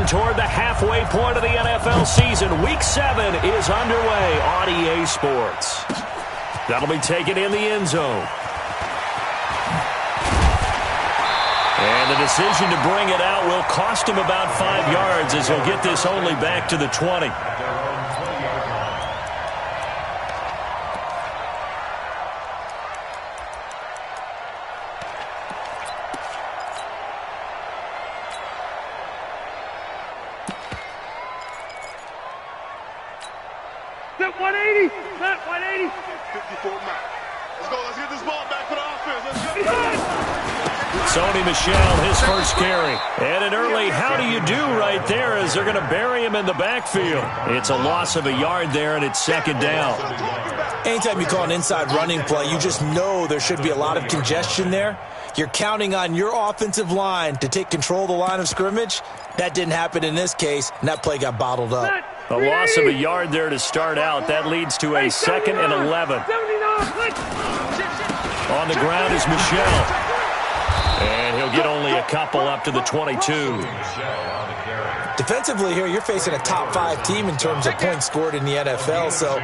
Moving toward the halfway point of the NFL season. Week 7 is underway on EA Sports. That'll be taken in the end zone. And the decision to bring it out will cost him about 5 yards as he'll get this only back to the 20. Set 180. Set 180. 54 Let's go. Let's get this ball back for the offense. Let's go. Sony Michel, his first carry. And an early how do you do right there as they're going to bury him in the backfield. It's a loss of a yard there, and it's second down. Anytime you call an inside running play, you just know there should be a lot of congestion there. You're counting on your offensive line to take control of the line of scrimmage. That didn't happen in this case, and that play got bottled up. A loss of a yard there to start out. That leads to a 2nd and 11. On the ground is Michel. And he'll get only a couple up to the 22. Defensively here, you're facing a top 5 team in terms of points scored in the NFL. So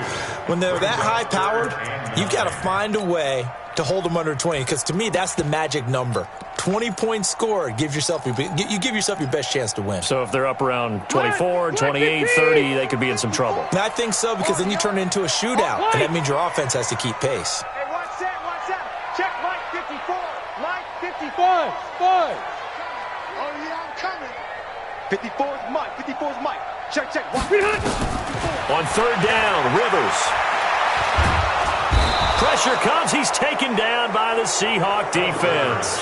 when they're that high-powered, you've got to find a way to hold them under 20. Because to me, that's the magic number. 20 points scored, you give yourself your best chance to win. So if they're up around 24, 28, 30, they could be in some trouble. And I think so, because then you turn it into a shootout, and that means your offense has to keep pace. Hey, watch that. Check Mike 54. Mike 55. 5. Oh, yeah, I'm coming. 54's Mike. 54's Mike. Check. Watch. On third down, Rivers. Pressure comes. He's taken down by the Seahawk defense.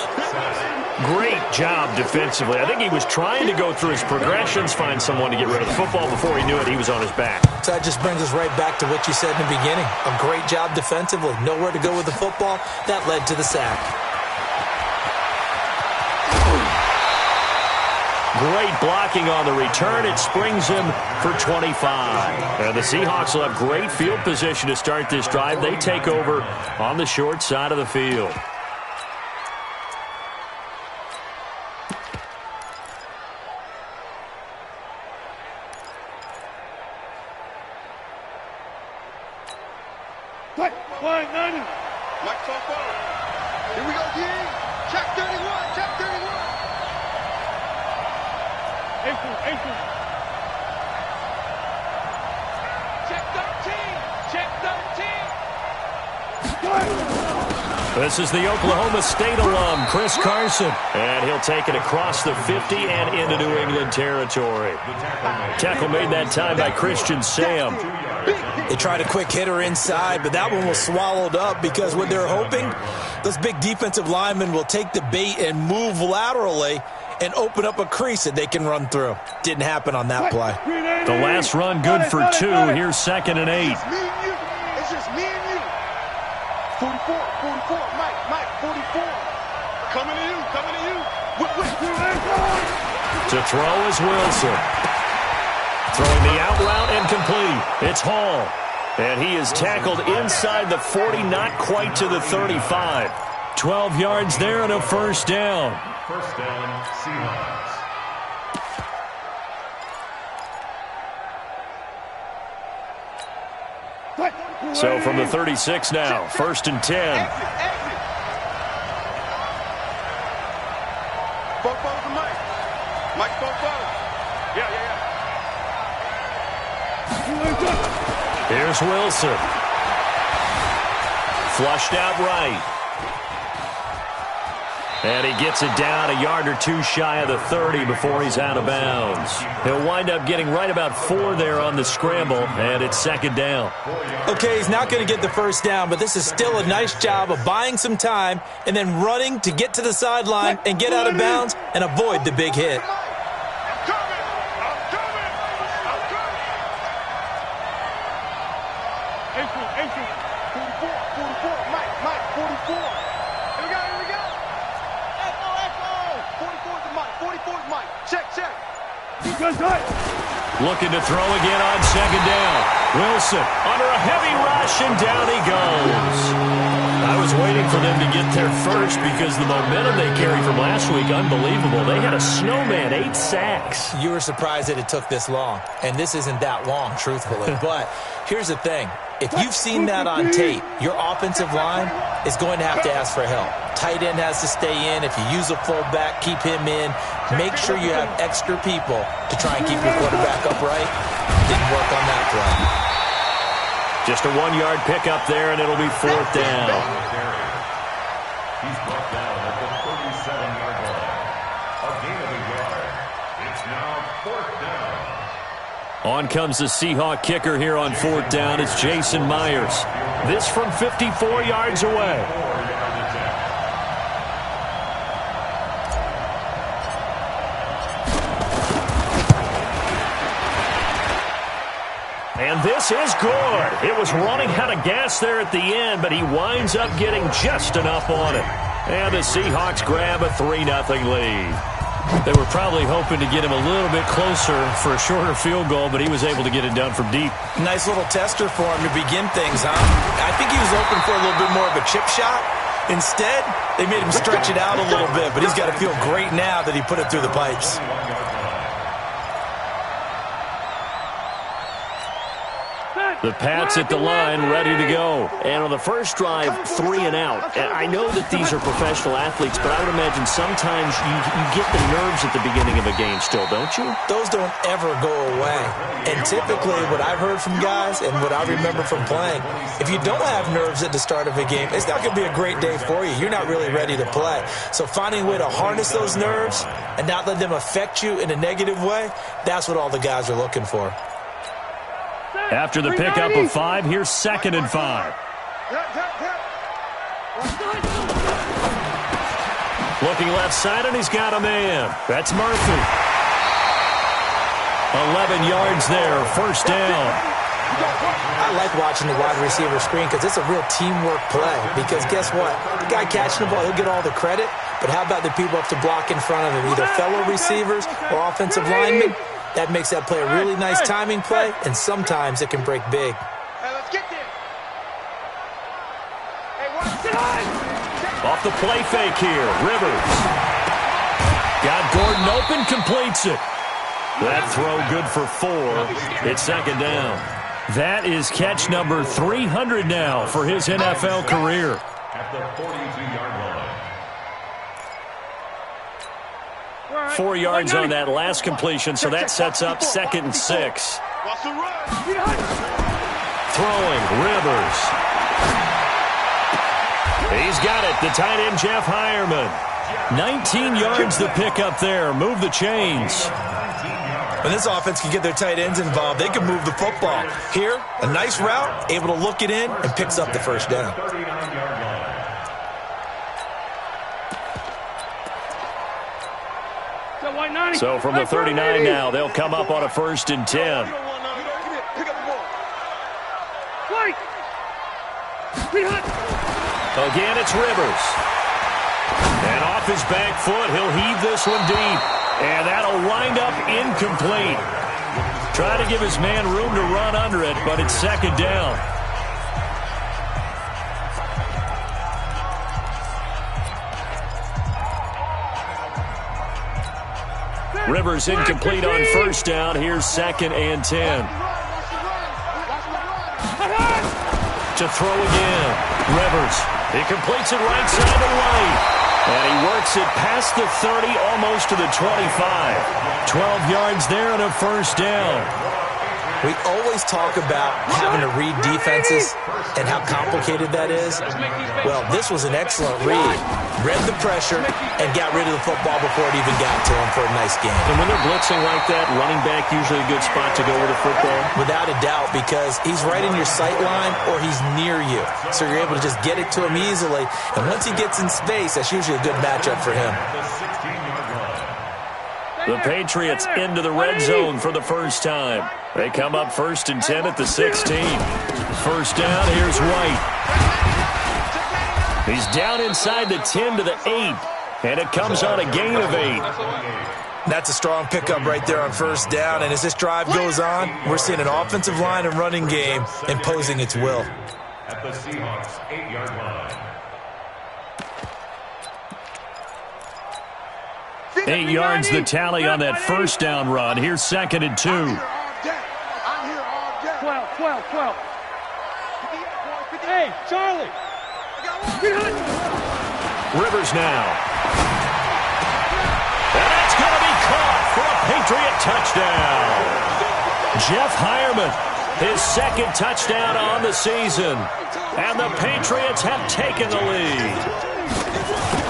Great job defensively. I think he was trying to go through his progressions, find someone to get rid of the football. Before he knew it, he was on his back. So that just brings us right back to what you said in the beginning. A great job defensively. Nowhere to go with the football. That led to the sack. Great blocking on the return. It springs him for 25. And the Seahawks will have great field position to start this drive. They take over on the short side of the field. Mike 4-4. Here we go, D. Check 31. Check 31. Ankle. Check 13. Check 13. This is the Oklahoma State alum, Chris Carson. And he'll take it across the 50 and into New England territory. Tackle made that time by Christian Sam. They tried a quick hitter inside, but that one was swallowed up because what they're hoping, those big defensive linemen will take the bait and move laterally and open up a crease that they can run through. Didn't happen on that play. The last run good for 2. Here's 2nd and 8. It's just me and you. 44, Mike, 44. Coming to you. To throw is Wilson. Throwing the out route and complete. It's Hall. And he is tackled inside the 40, not quite to the 35. 12 yards there and a first down. First down, Seahawks. So from the 36 now, 1st and 10. Exit. Four to Mike. Mike 4-4. Yeah. Here's Wilson. Flushed out right. And he gets it down a yard or 2 shy of the 30 before he's out of bounds. He'll wind up getting right about 4 there on the scramble, and it's 2nd down. Okay, he's not going to get the first down, but this is still a nice job of buying some time and then running to get to the sideline and get out of bounds and avoid the big hit. Looking to throw again on 2nd down. Wilson under a heavy rush, and down he goes. I was was waiting for them to get there first because the momentum they carried from last week, unbelievable. They had a snowman, 8 sacks. You were surprised that it took this long, and this isn't that long, truthfully. But here's the thing. If you've seen that on tape, your offensive line is going to have to ask for help. Tight end has to stay in. If you use a fullback, keep him in. Make sure you have extra people to try and keep your quarterback upright. Didn't work on that play. Just a 1-yard pickup there, and it'll be 4th down. He's brought down at the 37-yard line. A gain of a yard. It's now 4th down. On comes the Seahawk kicker here on 4th down. It's Jason Myers. This from 54 yards away. And this is good. It was running out of gas there at the end, but he winds up getting just enough on it. And the Seahawks grab a 3-0 lead. They were probably hoping to get him a little bit closer for a shorter field goal, but he was able to get it down from deep. Nice little tester for him to begin things, huh? I think he was open for a little bit more of a chip shot. Instead, they made him stretch it out a little bit, but he's got to feel great now that he put it through the pipes. The Pats at the line, ready to go. And on the first drive, 3 and out. And I know that these are professional athletes, but I would imagine sometimes you get the nerves at the beginning of a game still, don't you? Those don't ever go away. And typically, what I've heard from guys and what I remember from playing, if you don't have nerves at the start of a game, it's not going to be a great day for you. You're not really ready to play. So finding a way to harness those nerves and not let them affect you in a negative way, that's what all the guys are looking for. After the pickup of 5, here's 2nd and 5. Looking left side, and he's got a man. That's Murphy. 11 yards there, 1st down. I like watching the wide receiver screen because it's a real teamwork play. Because guess what? The guy catching the ball, he'll get all the credit. But how about the people up to block in front of him, either fellow receivers or offensive linemen? That makes that play a really nice timing play, and sometimes it can break big. Hey, let's get there. Hey, Off the play fake here, Rivers. Got Gordon open, completes it. That throw good for 4. It's 2nd down. That is catch number 300 now for his NFL career. At the 42-yard line. 4 yards on that last completion, so that sets up 2nd and 6. Throwing, Rivers. He's got it, the tight end, Jeff Hireman. 19 yards the pickup there. Move the chains. When this offense can get their tight ends involved, they can move the football. Here, a nice route, able to look it in, and picks up the 1st down. So from the 39 now, they'll come up on a 1st and 10. Again, it's Rivers. And off his back foot, he'll heave this one deep. And that'll wind up incomplete. Trying to give his man room to run under it, but it's 2nd down. Rivers incomplete on 1st down. Here's 2nd and 10. To throw again. Rivers. He completes it right side to right. And he works it past the 30, almost to the 25. 12 yards there and a 1st down. We always talk about having to read defenses and how complicated that is. Well, this was an excellent read. Read the pressure and got rid of the football before it even got to him for a nice game. And when they're blitzing like that, running back usually a good spot to go with the football? Without a doubt, because he's right in your sight line or he's near you. So you're able to just get it to him easily. And once he gets in space, that's usually a good matchup for him. The Patriots into the red zone for the first time. They come up 1st and 10 at the 16. 1st down, here's White. He's down inside the 10 to the 8. And it comes on a gain of 8. That's a strong pickup right there on 1st down. And as this drive goes on, we're seeing an offensive line and running game imposing its will. At the Seahawks 8-yard line. 8 yards the tally on that first down run. Here's 2nd and 2. I'm here all day. 12. Hey, Charlie. Rivers now. And that's going to be caught for a Patriot touchdown. Jeff Hireman, his 2nd touchdown on the season. And the Patriots have taken the lead.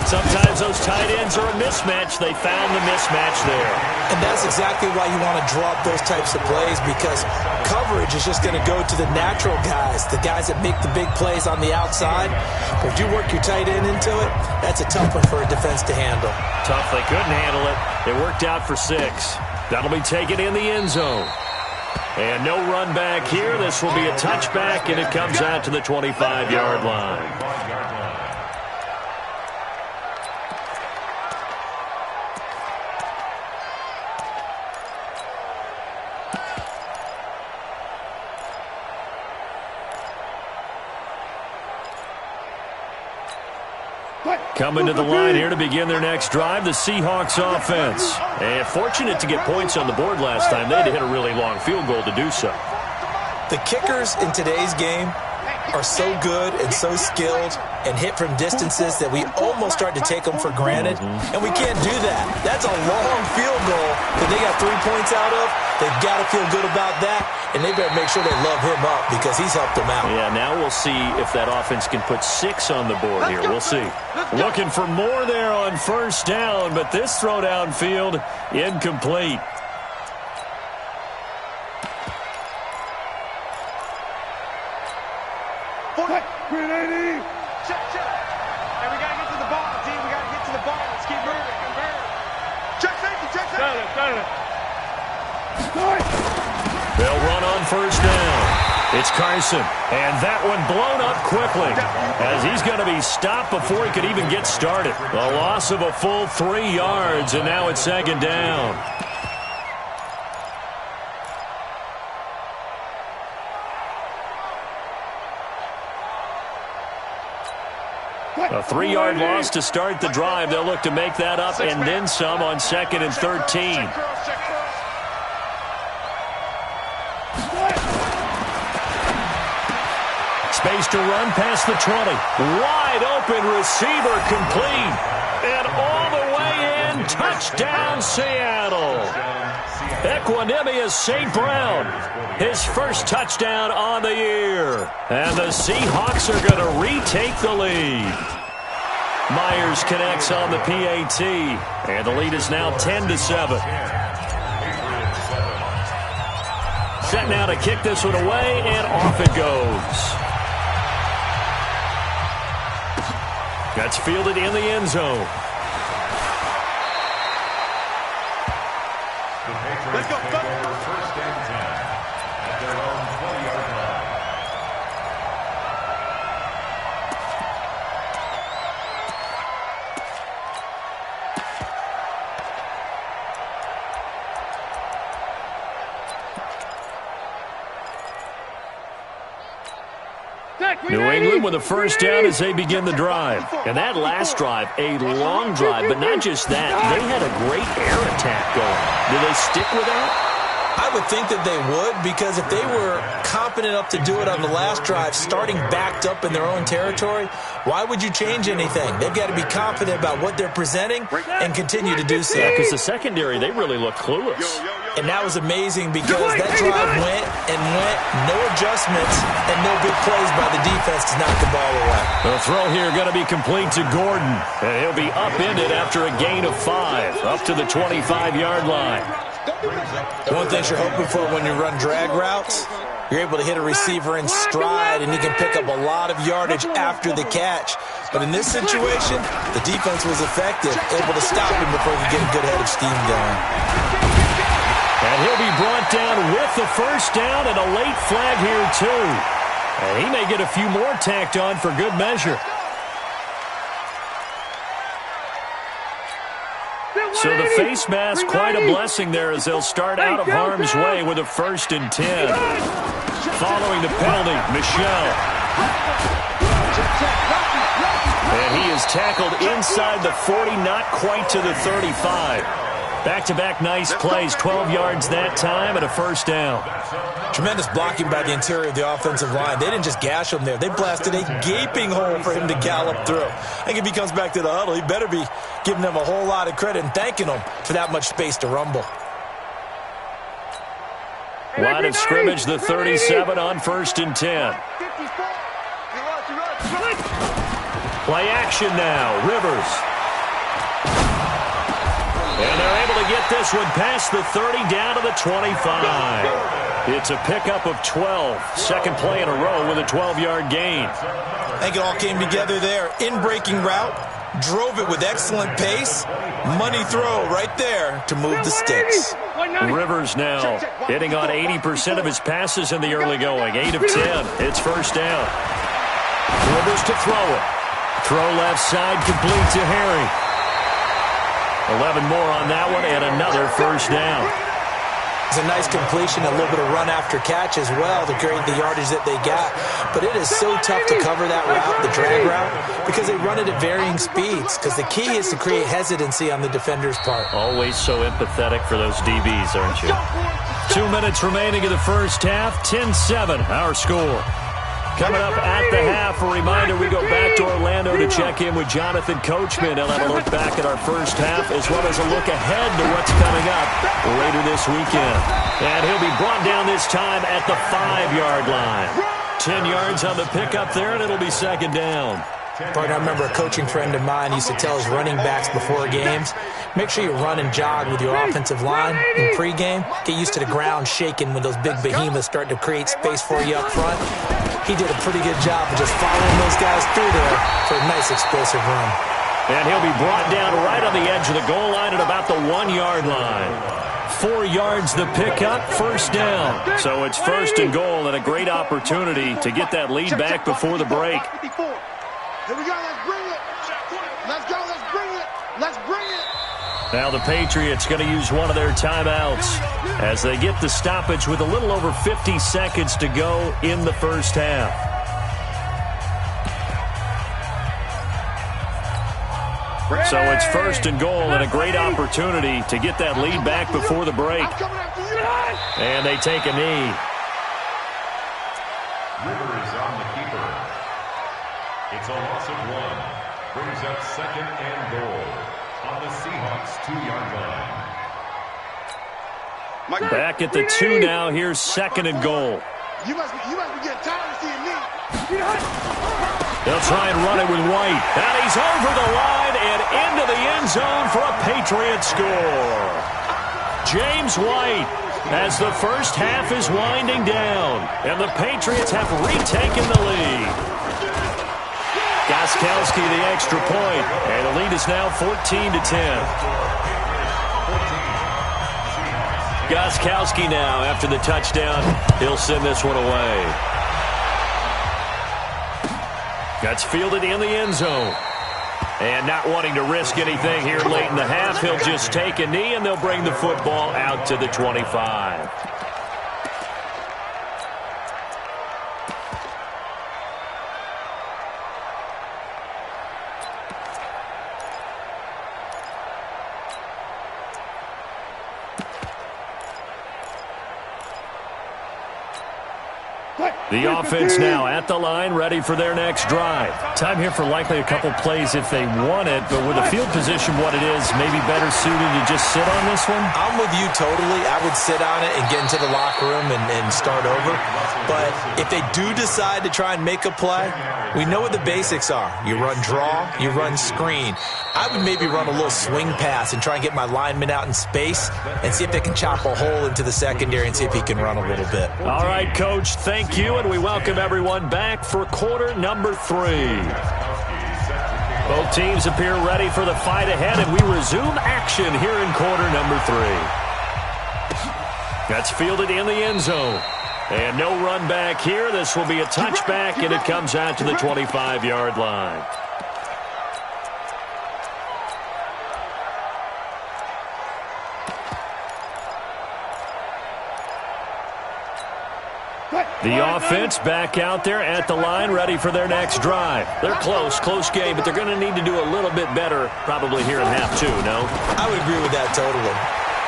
Sometimes those tight ends are a mismatch. They found the mismatch there. And that's exactly why you want to draw up those types of plays, because coverage is just going to go to the natural guys, the guys that make the big plays on the outside. But if you work your tight end into it, that's a tough one for a defense to handle. Tough. They couldn't handle it. It worked out for 6. That'll be taken in the end zone. And no run back here. This will be a touchback, and it comes out to the 25-yard line. Coming to the line here to begin their next drive, the Seahawks offense. And fortunate to get points on the board last time. They had to hit a really long field goal to do so. The kickers in today's game are so good and so skilled and hit from distances that we almost start to take them for granted. And we can't do that. That's a long field goal that they got 3 points out of. They've got to feel good about that, and they better make sure they love him up because he's helped them out. Yeah, now we'll see if that offense can put 6 on the board here. We'll see. Looking for more there on first down, but this throw downfield incomplete. Check. And we got to get to the ball, team. We got to get to the ball. Let's keep moving. Check safety. They'll run on first down. It's Carson, and that one blown up quickly as he's going to be stopped before he could even get started. A loss of a full 3 yards, and now it's 2nd down. A 3-yard loss to start the drive. They'll look to make that up and then some on 2nd and 13. Space to run past the 20. Wide open receiver complete. And all the way in. Touchdown, Seattle. Equanimous St. Brown. His first touchdown on the year. And the Seahawks are going to retake the lead. Myers connects on the PAT. And the lead is now 10-7. Set now to kick this one away, and off it goes. That's fielded in the end zone. Let's go. First and 10 at their own 20-yard line. New England with a first down as they begin the drive. And that last drive, a long drive, but not just that. They had a great air attack going. Do they stick with that? I would think that they would, because if they were competent enough to do it on the last drive, starting backed up in their own territory, why would you change anything? They've got to be confident about what they're presenting and continue to do so. Yeah, because the secondary, they really look clueless. And that was amazing because that drive went, no adjustments, and no big plays by the defense to knock the ball away. The throw here going to be complete to Gordon. And he'll be upended after a gain of 5, up to the 25-yard line. One thing you're hoping for when you run drag routes, you're able to hit a receiver in stride, and he can pick up a lot of yardage after the catch. But in this situation, the defense was effective, able to stop him before he could get a good head of steam going. And he'll be brought down with the first down and a late flag here, too. And he may get a few more tacked on for good measure. So the face mask, quite a blessing there as they'll start out of harm's way with a 1st and 10. Following the penalty, Michelle. And he is tackled inside the 40, not quite to the 35. Back-to-back nice plays, 12 yards that time and a first down. Tremendous blocking by the interior of the offensive line. They didn't just gash him there. They blasted a gaping hole for him to gallop through. I think if he comes back to the huddle, he better be giving them a whole lot of credit and thanking them for that much space to rumble. Line of scrimmage, the 37 on 1st and 10. Play action now, Rivers. And they're able to get this one past the 30 down to the 25. It's a pickup of 12. Second play in a row with a 12-yard gain. I think it all came together there. In-breaking route, drove it with excellent pace. Money throw right there to move the sticks. Rivers now hitting on 80% of his passes in the early going. 8 of 10. It's first down. Rivers to throw it. Throw left side, complete to Harry. 11 more on that one, and another first down. It's a nice completion, a little bit of run after catch as well to create the yardage that they got. But it is so tough to cover that route, the drag route, because they run it at varying speeds. Because the key is to create hesitancy on the defender's part. Always so empathetic for those DBs, aren't you? 2 minutes remaining in the first half. 10-7, our score. Coming up at the half, a reminder, we go back to Orlando to check in with Jonathan Coachman. He'll have a look back at our first half as well as a look ahead to what's coming up later this weekend. And he'll be brought down this time at the 5-yard line. 10 yards on the pickup there, and it'll be second down. Partner, I remember a coaching friend of mine used to tell his running backs before games, make sure you run and jog with your offensive line in pregame. Get used to the ground shaking when those big behemoths start to create space for you up front. He did a pretty good job of just following those guys through there for a nice explosive run. And he'll be brought down right on the edge of the goal line at about the 1-yard line. 4 yards the pickup, first down. So it's first and goal and a great opportunity to get that lead back before the break. Here we go, let's bring it. Let's go, let's bring it. Let's bring it. Now the Patriots going to use one of their timeouts as they get the stoppage with a little over 50 seconds to go in the first half. So it's first and goal and a great opportunity to get that lead back before the break. And they take a knee. Rivers on the keeper. It's a loss of 1. Brings up second and goal on the Seahawks 2-yard line. Back at the 2 now. Here's second and goal. You must be getting tired of seeing me. They'll try and run it with White. And he's over the line and into the end zone for a Patriot score. James White, as the first half is winding down, and the Patriots have retaken the lead. Gostkowski the extra point, and the lead is now 14-10. Gostkowski now, after the touchdown, he'll send this one away. That's fielded in the end zone. And not wanting to risk anything here late in the half, he'll just take a knee, and they'll bring the football out to the 25. The offense now at the line, ready for their next drive. Time here for likely a couple plays if they want it, but with the field position what it is, maybe better suited to just sit on this one? I'm with you totally. I would sit on it and get into the locker room and start over. But if they do decide to try and make a play, we know what the basics are. You run draw, you run screen. I would maybe run a little swing pass and try and get my lineman out in space and see if they can chop a hole into the secondary and see if he can run a little bit. All right, Coach, thank you, and we welcome everyone back for quarter number 3. Both teams appear ready for the fight ahead, and we resume action here in quarter number 3. That's fielded in the end zone. And no run back here. This will be a touchback, and it comes out to the 25-yard line. The The offense back out there at the line, ready for their next drive. They're close game, but they're going to need to do a little bit better probably here in half two, no? I would agree with that totally.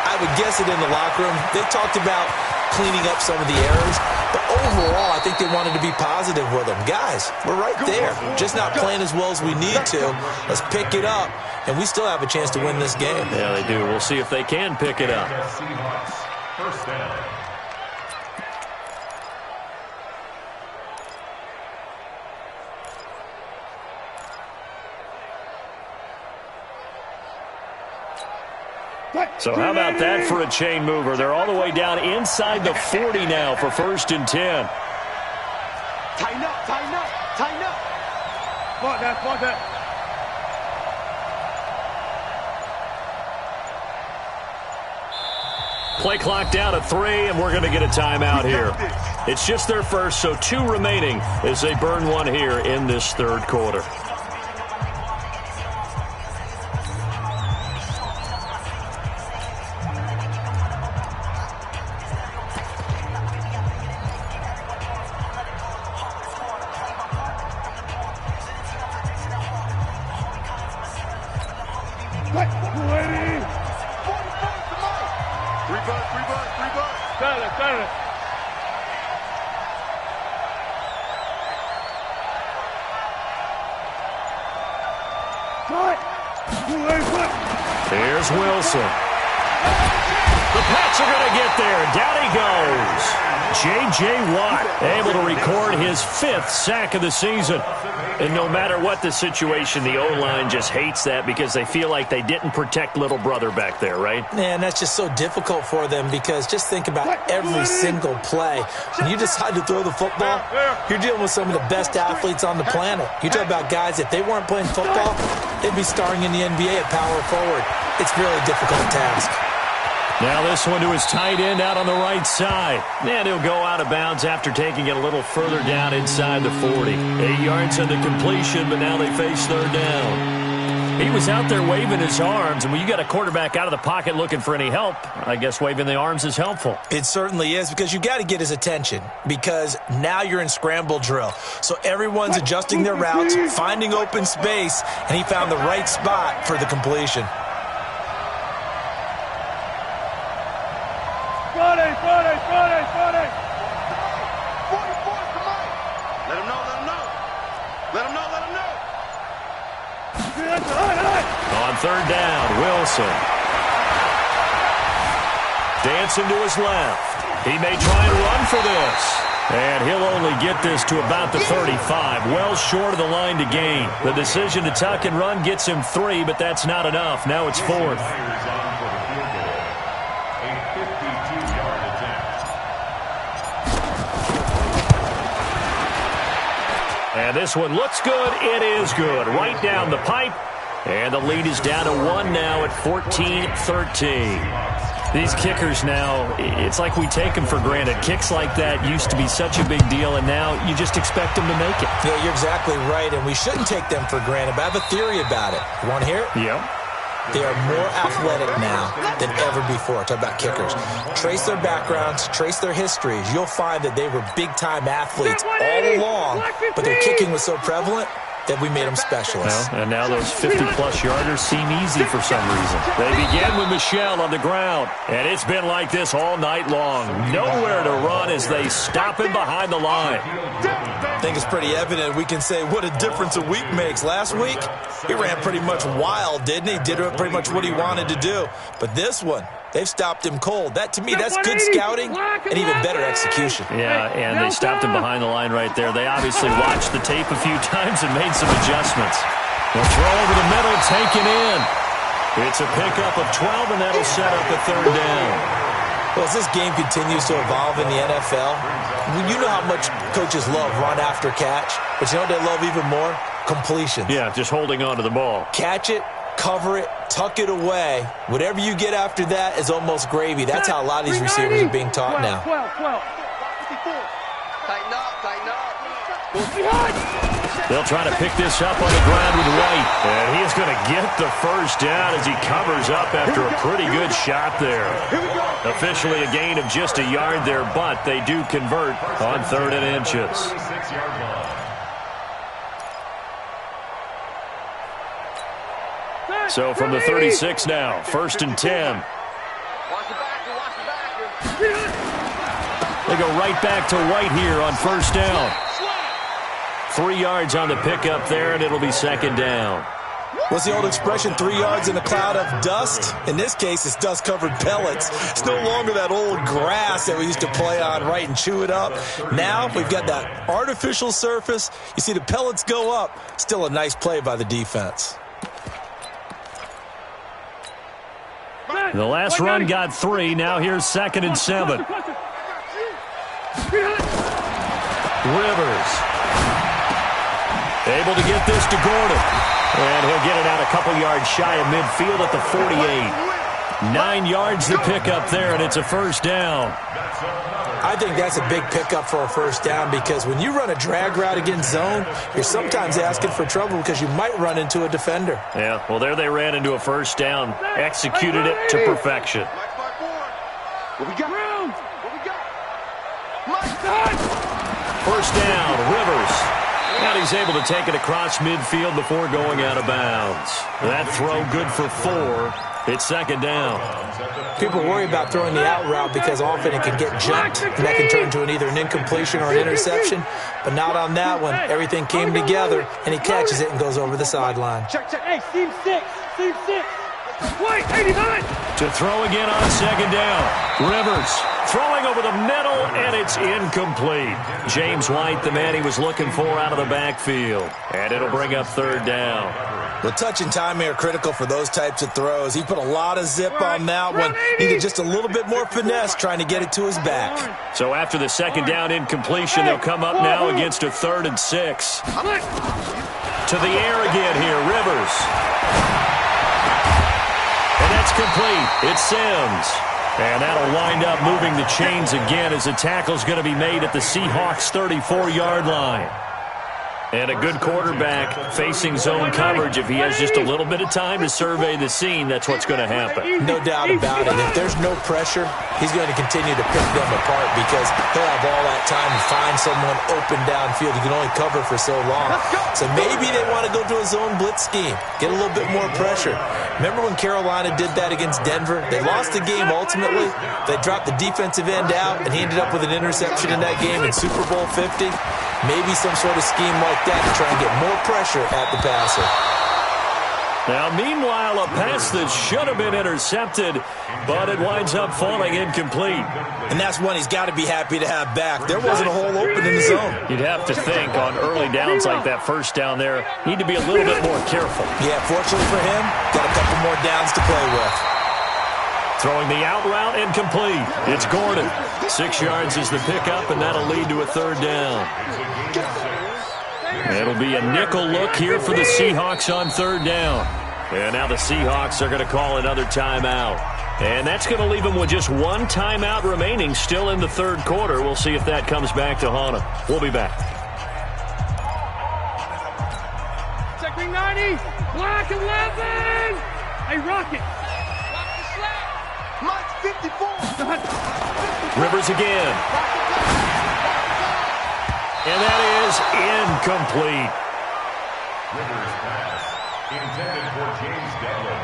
I would guess it in the locker room. They talked about cleaning up some of the errors, but overall, I think they wanted to be positive with them. Guys, we're right there, just not playing as well as we need to. Let's pick it up, and we still have a chance to win this game. Yeah, they do. We'll see if they can pick it up. Seahawks, first down. So how about that for a chain mover? They're all the way down inside the 40 now for 1st and 10. Tighten up, tighten up, tighten up. Spot that, spot that. Play clock down to 3, and we're going to get a timeout here. It's just their first, so 2 remaining as they burn one here in this third quarter. Here's Wilson. The Pats are going to get there. Down he goes. J.J. Watt able to record his 5th sack of the season. And no matter what the situation, the O-line just hates that because they feel like they didn't protect little brother back there, right? Man, that's just so difficult for them because just think about every single play. When you decide to throw the football, you're dealing with some of the best athletes on the planet. You talk about guys, if they weren't playing football, they'd be starring in the NBA at power forward. It's a really difficult task. Now this one to his tight end out on the right side. And he'll go out of bounds after taking it a little further down inside the 40. 8 yards on the completion, but now they face 3rd down. He was out there waving his arms, and when you got a quarterback out of the pocket looking for any help, I guess waving the arms is helpful. It certainly is because you got to get his attention because now you're in scramble drill. So everyone's adjusting their routes, finding open space, and he found the right spot for the completion. Friday. 44, come on. Let him know. On 3rd down, Wilson. Dancing to his left. He may try and run for this. And he'll only get this to about the 35, well short of the line to gain. The decision to tuck and run gets him 3, but that's not enough. Now it's 4th. And this one looks good. It is good. Right down the pipe. And the lead is down to 1 now at 14-13. These kickers now, it's like we take them for granted. Kicks like that used to be such a big deal, and now you just expect them to make it. Yeah, you're exactly right, and we shouldn't take them for granted, but I have a theory about it. You want to hear it? Yeah. They are more athletic now than ever before. Talk about kickers. Trace their backgrounds, trace their histories. You'll find that they were big-time athletes all along, but their kicking was so prevalent that we made them specialists. Well, and now those 50-plus yarders seem easy for some reason. They began with Michel on the ground, and it's been like this all night long. Nowhere to run as they stop him behind the line. I think it's pretty evident. We can say what a difference a week makes. Last week, he ran pretty much wild, didn't he? Did pretty much what he wanted to do. But this one, they've stopped him cold. That, to me, that's good scouting and even better execution. Yeah, and they stopped him behind the line right there. They obviously watched the tape a few times and made some adjustments. The throw over the middle, taken in. It's a pickup of 12, and that'll set up a 3rd down. Well, as this game continues to evolve in the NFL, you know how much coaches love run after catch, but you know what they love even more? Completions. Yeah, just holding on to the ball. Catch it, cover it, tuck it away. Whatever you get after that is almost gravy. That's how a lot of these receivers are being taught now. 12. 54. Tighten up. They'll try to pick this up on the ground with White. And he is going to get the first down as he covers up after a pretty good shot there. Officially a gain of just a yard there, but they do convert on 3rd and inches. So from the 36 now, 1st and 10. They go right back to White here on 1st down. 3 yards on the pickup there, and it'll be 2nd down. What's the old expression, 3 yards in a cloud of dust? In this case, it's dust-covered pellets. It's no longer that old grass that we used to play on, right, and chew it up. Now we've got that artificial surface. You see the pellets go up. Still a nice play by the defense. The last run got 3. Now here's 2nd and 7. Rivers able to get this to Gordon. And he'll get it out a couple yards shy of midfield at the 48. 9 yards to pick up there, and it's a 1st down. I think that's a big pickup for a 1st down because when you run a drag route against zone, you're sometimes asking for trouble because you might run into a defender. Yeah, well, there they ran into a 1st down. Executed it to perfection. What we got? What we got? 1st down, Rivers. And he's able to take it across midfield before going out of bounds. That throw good for 4. It's 2nd down. People worry about throwing the out route because often it can get jumped, and that can turn into either an incompletion or an interception. But not on that one. Everything came together, and he catches it and goes over the sideline. Check. Hey, seam 6. White, 89. To throw again on 2nd down. Rivers throwing over the middle, and it's incomplete. James White, the man he was looking for out of the backfield. And it'll bring up 3rd down. Well, touch and timing are critical for those types of throws. He put a lot of zip on that one. Needed just a little bit more finesse trying to get it to his back. So after the 2nd down incompletion, they'll come up now against a 3rd and 6. To the air again here, Rivers. And that's complete. It's Sims. And that'll wind up moving the chains again as the tackle's going to be made at the Seahawks' 34-yard line. And a good quarterback facing zone coverage. If he has just a little bit of time to survey the scene, that's what's going to happen. No doubt about it. If there's no pressure, he's going to continue to pick them apart because he'll have all that time to find someone open downfield. He can only cover for so long. So maybe they want to go to a zone blitz scheme, get a little bit more pressure. Remember when Carolina did that against Denver? They lost the game ultimately. They dropped the defensive end out, and he ended up with an interception in that game in Super Bowl 50. Maybe some sort of scheme like that to try and get more pressure at the passer. Now, meanwhile, a pass that should have been intercepted, but it winds up falling incomplete. And that's one he's got to be happy to have back. There wasn't a hole open in the zone. You'd have to think on early downs like that 1st down there, need to be a little bit more careful. Yeah, fortunately for him, got a couple more downs to play with. Throwing the out route incomplete. It's Gordon. 6 yards is the pickup, and that'll lead to a 3rd down. It'll be a nickel look here for the Seahawks on 3rd down. And now the Seahawks are going to call another timeout. And that's going to leave them with just 1 timeout remaining still in the 3rd quarter. We'll see if that comes back to haunt them. We'll be back. Checking 90. Black 11. Hey, Rocket. Mike 54. Rivers again. And that is incomplete. Rivers pass intended for James Devlin.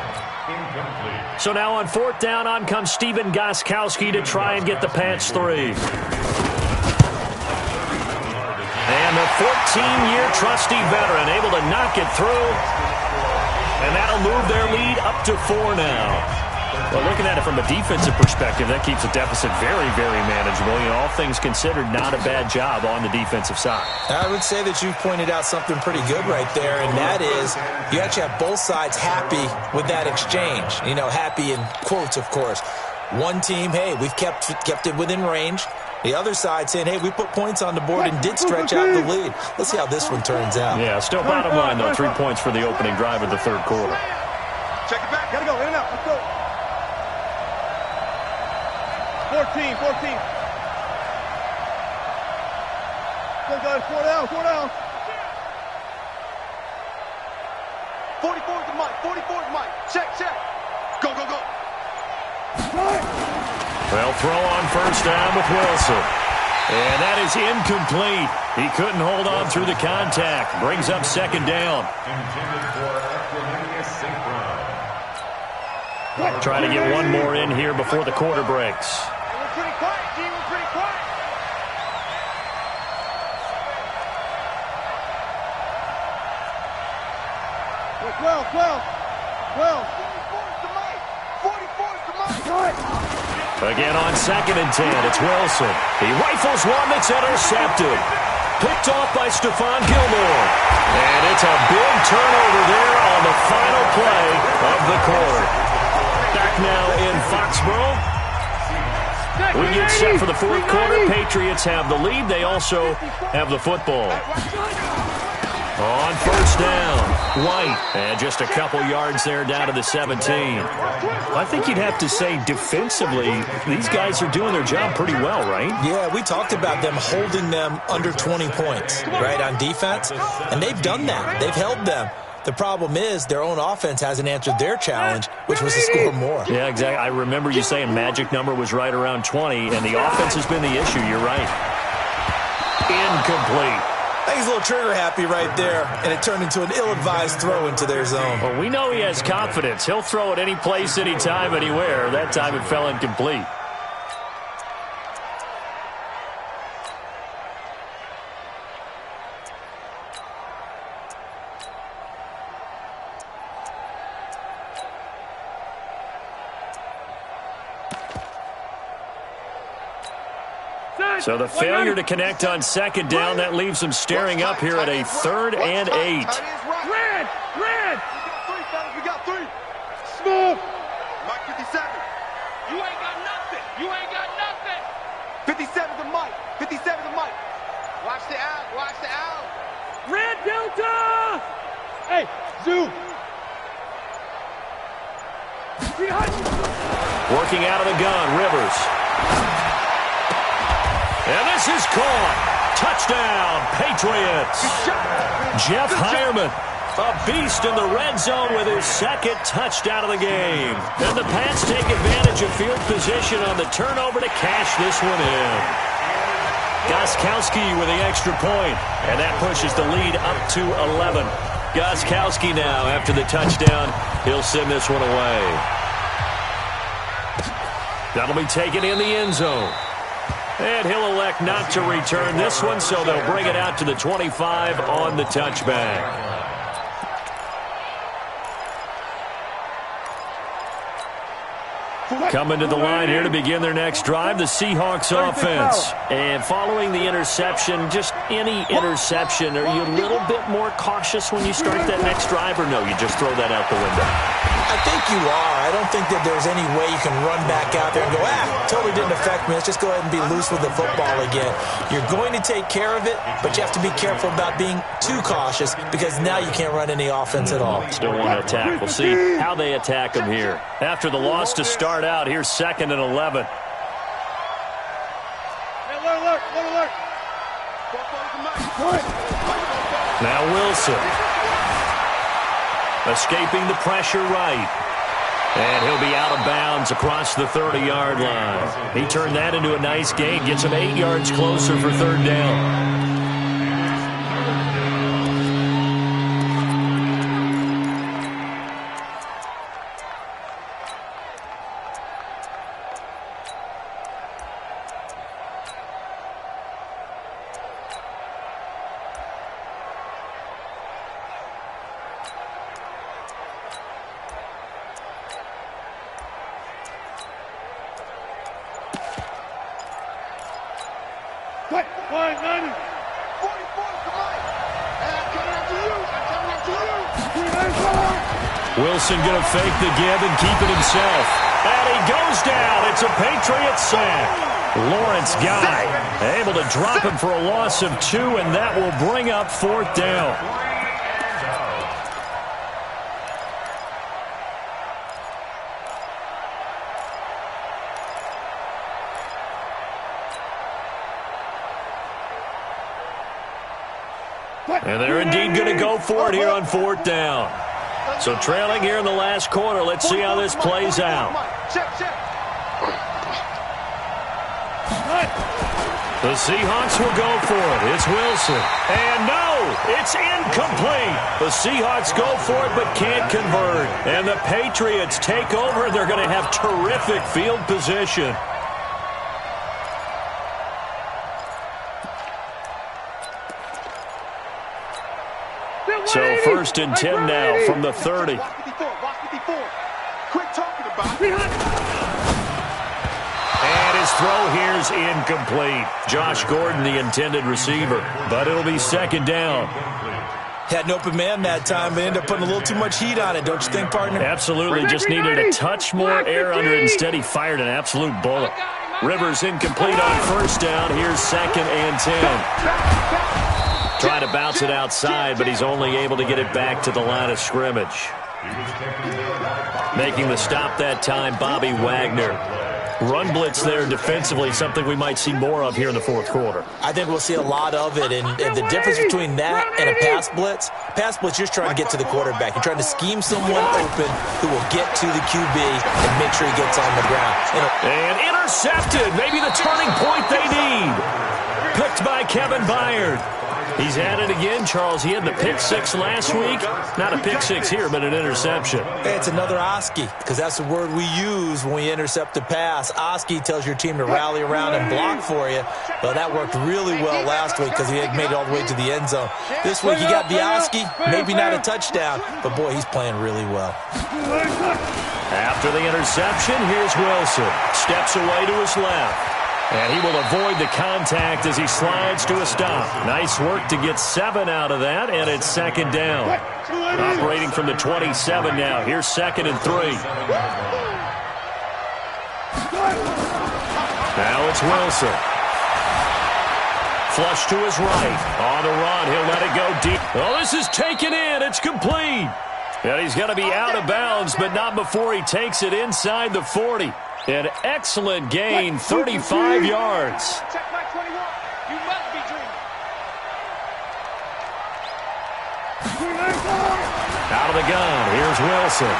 Incomplete. So now on 4th down, on comes Stephen Gostkowski to try and get the Pats 3. And the 14-year trusty veteran able to knock it through. And that'll move their lead up to 4 now. Well, looking at it from a defensive perspective, that keeps the deficit very, very manageable. You know, all things considered, not a bad job on the defensive side. I would say that you've pointed out something pretty good right there, and that is you actually have both sides happy with that exchange. You know, happy in quotes, of course. One team, hey, we've kept it within range. The other side saying, hey, we put points on the board and did stretch out the lead. Let's see how this one turns out. Yeah, still bottom line, though. 3 points for the opening drive of the 3rd quarter. Check it back. Gotta go. In and out. Let's go. 14. Go, guys. 4 down. 44 is the mic. 44 is the mic. Check, check. Go, go, go. They'll throw on first down with Wilson. And that is incomplete. He couldn't hold on through the contact. Brings up second down. Trying to get one more in here before the quarter breaks. We're pretty quiet, G. We're pretty quiet. We're 12, 12, 12. 44 is the mic. 44 is the mic. Again on 2nd and 10, it's Wilson. He rifles one that's intercepted. Picked off by Stephon Gilmore. And it's a big turnover there on the final play of the quarter. Back now in Foxborough. We get set for the fourth quarter. Patriots have the lead. They also have the football. On first down, White. And just a couple yards there down to the 17. I think you'd have to say defensively, these guys are doing their job pretty well, right? Yeah, we talked about them holding them under 20 points, right, on defense. And they've done that. They've held them. The problem is their own offense hasn't answered their challenge, which was to score more. Yeah, exactly. I remember you saying magic number was right around 20, and the offense has been the issue. You're right. Incomplete. I think he's a little trigger happy right there, and it turned into an ill-advised throw into their zone. Well, we know he has confidence. He'll throw it any place, anytime, anywhere. That time it fell incomplete. So the failure to connect on second down, that leaves them staring up here at a 3rd and 8. Red! Red! We got three. Smooth. Mike 57. You ain't got nothing. You ain't got nothing. 57 the mic. 57 the mic. Watch the out. Watch the out. Red Delta! Hey, zoom. Working out of the gun, Rivers. And this is caught. Touchdown, Patriots. Jeff Hireman, a beast in the red zone with his 2nd touchdown of the game. And the Pats take advantage of field position on the turnover to cash this one in. Gostkowski with the extra point, and that pushes the lead up to 11. Gostkowski now, after the touchdown, he'll send this one away. That'll be taken in the end zone. And he'll elect not to return this one, so they'll bring it out to the 25 on the touchback. Coming to the line here to begin their next drive, the Seahawks offense. And following the interception, just any interception, are you a little bit more cautious when you start that next drive, or no, you just throw that out the window? I think you are. I don't think that there's any way you can run back out there and go, totally didn't affect me. Let's just go ahead and be loose with the football again. You're going to take care of it, but you have to be careful about being too cautious because now you can't run any offense at all. Still want to attack. We'll see how they attack them here. After the loss to start out, here's 2nd and 11. Alert. Now Wilson. Escaping the pressure right. And he'll be out of bounds across the 30-yard line. He turned that into a nice gain. Gets him 8 yards closer for 3rd down. Wilson going to fake the give and keep it himself. And he goes down. It's a Patriots sack. Lawrence Guy able to drop him for a loss of 2, and that will bring up 4th down. And they're indeed going to go for it here on 4th down. So trailing here in the last quarter. Let's see how this plays out. The Seahawks will go for it. It's Wilson. And no, it's incomplete. The Seahawks go for it but can't convert. And the Patriots take over. They're going to have terrific field position. So 1st and 10 now from the 30. Quit talking about it. And his throw here's incomplete. Josh Gordon, the intended receiver. But it'll be 2nd down. Had an open man that time, but ended up putting a little too much heat on it, don't you think, partner? Absolutely. Just needed a touch more air under it. Instead, he fired an absolute bullet. Rivers incomplete on 1st down. Here's 2nd and 10. Trying to bounce it outside, but he's only able to get it back to the line of scrimmage. Making the stop that time, Bobby Wagner. Run blitz there defensively, something we might see more of here in the 4th quarter. I think we'll see a lot of it, and the difference between that and a pass blitz, you're just trying to get to the quarterback. You're trying to scheme someone open who will get to the QB and make sure he gets on the ground. And intercepted, maybe the turning point they need. Picked by Kevin Byard. He's at it again, Charles. He had the pick 6 last week. Not a pick 6 here, but an interception. Hey, it's another Oski, because that's the word we use when we intercept a pass. Oski tells your team to rally around and block for you. Well, that worked really well last week because he had made it all the way to the end zone. This week he got the Oski, maybe not a touchdown, but boy, he's playing really well. After the interception, here's Wilson. Steps away to his left. And he will avoid the contact as he slides to a stop. Nice work to get 7 out of that, and it's 2nd down. Operating from the 27 now. Here's 2nd and 3. Now it's Wilson. Flush to his right. On the run, he'll let it go deep. Oh, this is taken in. It's complete. And he's going to be out of bounds, but not before he takes it inside the 40. An excellent gain, 35 yards. Check my 21. You must be dreaming. Out of the gun, here's Wilson.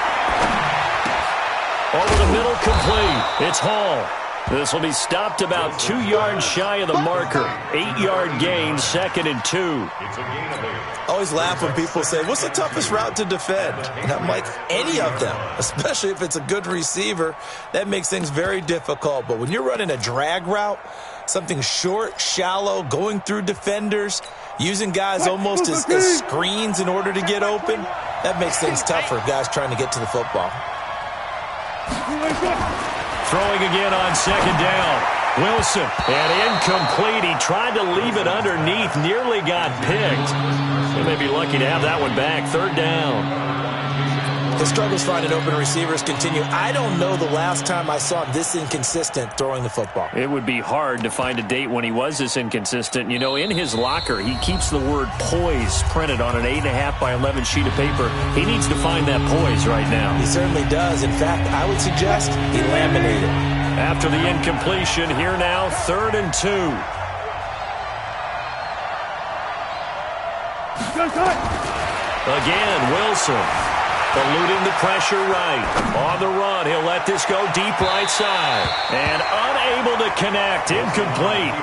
Over the middle, complete. It's Hall. This will be stopped about 2 yards shy of the marker. 8-yard gain, 2nd and 2. I always laugh when people say, what's the toughest route to defend? And I'm like, any of them, especially if it's a good receiver. That makes things very difficult. But when you're running a drag route, something short, shallow, going through defenders, using guys almost as screens in order to get open, that makes things tougher, guys trying to get to the football. Throwing again on 2nd down. Wilson, and incomplete. He tried to leave it underneath, nearly got picked. They may be lucky to have that one back. 3rd down. The struggles finding open receivers continue. I don't know the last time I saw him this inconsistent throwing the football. It would be hard to find a date when he was this inconsistent. You know, in his locker, he keeps the word poise printed on an 8.5 by 11 sheet of paper. He needs to find that poise right now. He certainly does. In fact, I would suggest he laminate it. After the incompletion, here now, 3rd and 2. Again, Wilson. Eluding the pressure right. On the run, he'll let this go deep right side. And unable to connect. Incomplete.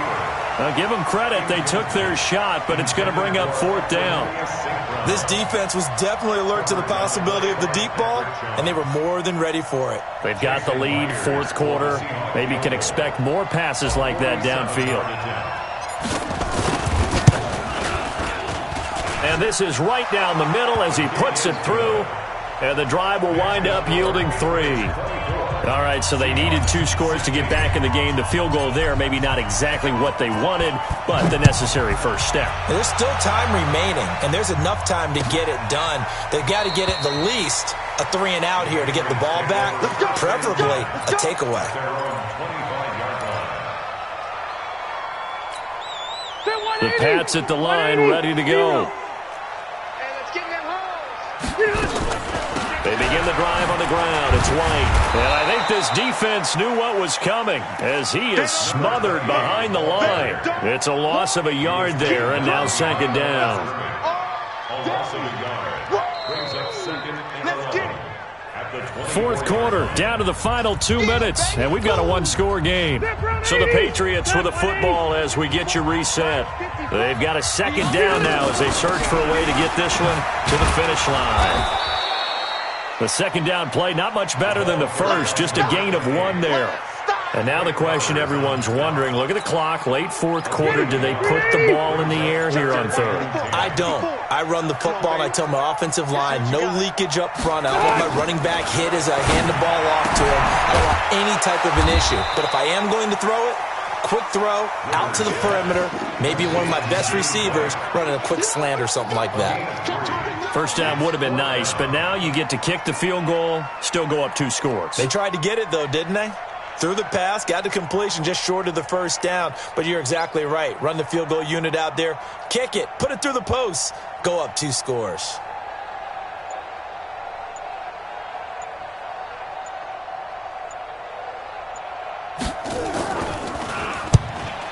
Now, give them credit. They took their shot, but it's going to bring up 4th down. This defense was definitely alert to the possibility of the deep ball, and they were more than ready for it. They've got the lead, 4th quarter. Maybe can expect more passes like that downfield. And this is right down the middle as he puts it through. And the drive will wind up yielding 3. All right, so they needed 2 scores to get back in the game. The field goal there, maybe not exactly what they wanted, but the necessary first step. And there's still time remaining, and there's enough time to get it done. They've got to get at the least a 3-and-out here to get the ball back, preferably a takeaway. The Pats at the line, ready to go. They begin the drive on the ground. It's White. And I think this defense knew what was coming as he is smothered behind the line. It's a loss of a yard there, and now 2nd down. A loss of a yard. brings up second and Let's get it. at the 20. Fourth quarter, down to the final 2 minutes, and we've got a one-score game. So the Patriots with the football as we get you reset. They've got a second down now as they search for a way to get this one to the finish line. The second down play, not much better than the first, just a gain of 1 there. And now the question everyone's wondering, look at the clock, late fourth quarter, do they put the ball in the air here on third? I don't. I run the football, and I tell my offensive line, no leakage up front. I don't want my running back hit as I hand the ball off to him. I don't want any type of an issue. But if I am going to throw it, quick throw, out to the perimeter, maybe one of my best receivers running a quick slant or something like that. First down would have been nice, but now you get to kick the field goal, still go up 2 scores. They tried to get it, though, didn't they? Threw the pass, got the completion just short of the first down. But you're exactly right. Run the field goal unit out there, kick it, put it through the posts, go up 2 scores.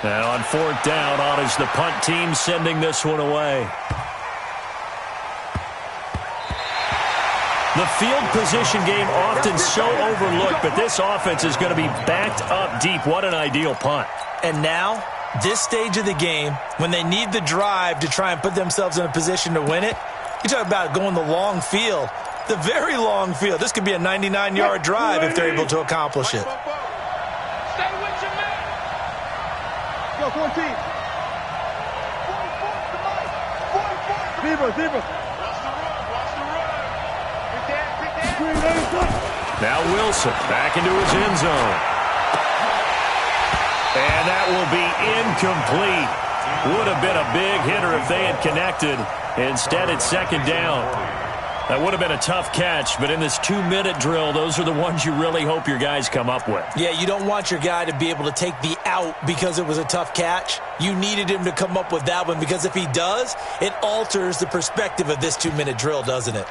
And on fourth down, on is the punt team sending this one away. The field position game often so overlooked, but this offense is going to be backed up deep. What an ideal punt. And now, this stage of the game, when they need the drive to try and put themselves in a position to win it, you talk about going the long field, the very long field. This could be a 99-yard drive if they're able to accomplish it. Stay with your man. Go, 14. 44. Zebra. Now Wilson back into his end zone. And that will be incomplete. Would have been a big hitter if they had connected. Instead, it's second down. That would have been a tough catch, but in this 2-minute drill, those are the ones you really hope your guys come up with. Yeah, you don't want your guy to be able to take the out because it was a tough catch. You needed him to come up with that one because if he does, it alters the perspective of this 2-minute drill, doesn't it?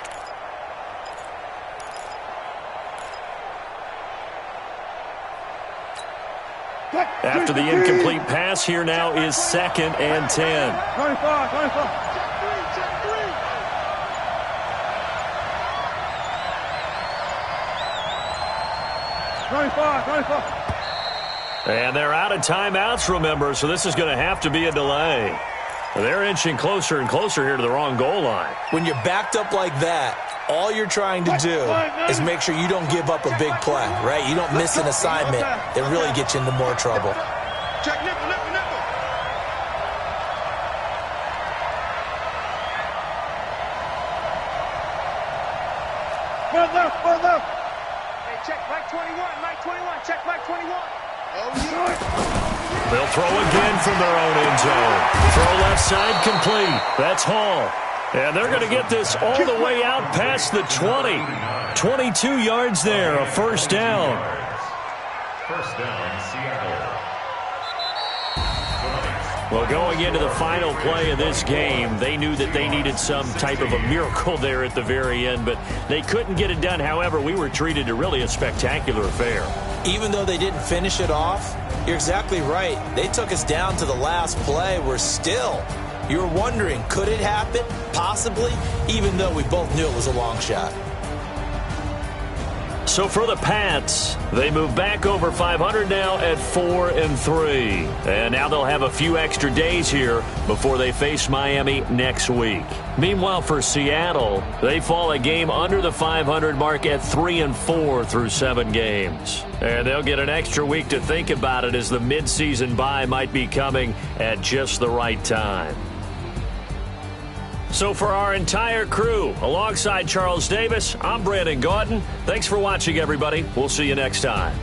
After the incomplete pass, here now is second and 10. 25. And they're out of timeouts, remember, so this is going to have to be a delay. They're inching closer and closer here to the wrong goal line. When you're backed up like that, all you're trying to do is make sure you don't give up a big play, right? You don't miss an assignment that really gets you into more trouble. Check nickel. Front left. Hey, check Mike 21. Check Mike 21. Oh, yeah. They'll throw again from their own end zone. Throw left side complete. That's Hall. And they're going to get this all the way out past the 20. 22 yards there, a first down. First down, Seattle. Well, going into the final play of this game, they knew that they needed some type of a miracle there at the very end, but they couldn't get it done. However, we were treated to really a spectacular affair. Even though they didn't finish it off, you're exactly right. They took us down to the last play. We're still, you're wondering, could it happen? Possibly, even though we both knew it was a long shot. So for the Pats, they move back over 500 now at 4-3. And now they'll have a few extra days here before they face Miami next week. Meanwhile, for Seattle, they fall a game under the 500 mark at 3-4 through 7 games. And they'll get an extra week to think about it as the midseason bye might be coming at just the right time. So for our entire crew, alongside Charles Davis, I'm Brandon Gaudin. Thanks for watching, everybody. We'll see you next time.